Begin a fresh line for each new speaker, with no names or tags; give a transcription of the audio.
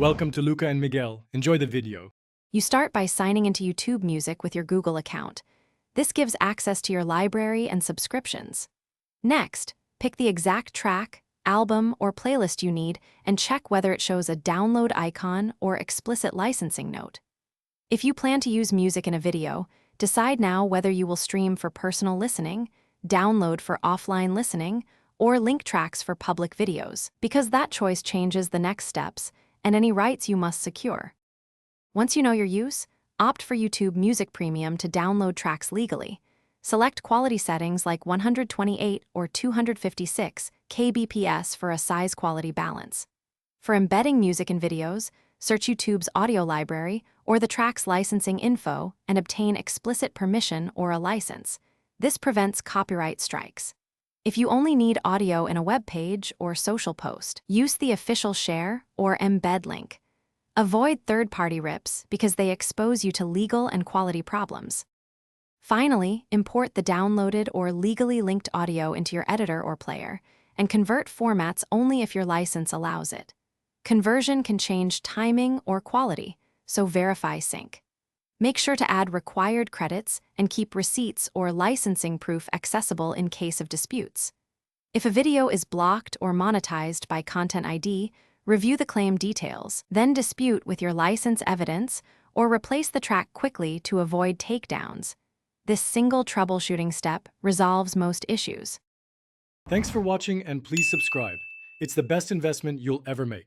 Welcome to Luca and Miguel. Enjoy the video.
You start by signing into YouTube Music with your Google account. This gives access to your library and subscriptions. Next, pick the exact track, album, or playlist you need and check whether it shows a download icon or explicit licensing note. If you plan to use music in a video, decide now whether you will stream for personal listening, download for offline listening, or link tracks for public videos, because that choice changes the next steps and any rights you must secure. Once you know your use, opt for YouTube Music Premium to download tracks legally. Select quality settings like 128 or 256 kbps for a size quality balance. For embedding music in videos, search YouTube's audio library or the track's licensing info and obtain explicit permission or a license. This prevents copyright strikes. If you only need audio in a web page or social post, use the official share or embed link. Avoid third-party rips because they expose you to legal and quality problems. Finally, import the downloaded or legally linked audio into your editor or player, and convert formats only if your license allows it. Conversion can change timing or quality, so verify sync. Make sure to add required credits and keep receipts or licensing proof accessible in case of disputes. If a video is blocked or monetized by Content ID, review the claim details, then dispute with your license evidence or replace the track quickly to avoid takedowns. This single troubleshooting step resolves most issues.
Thanks for watching and please subscribe. It's the best investment you'll ever make.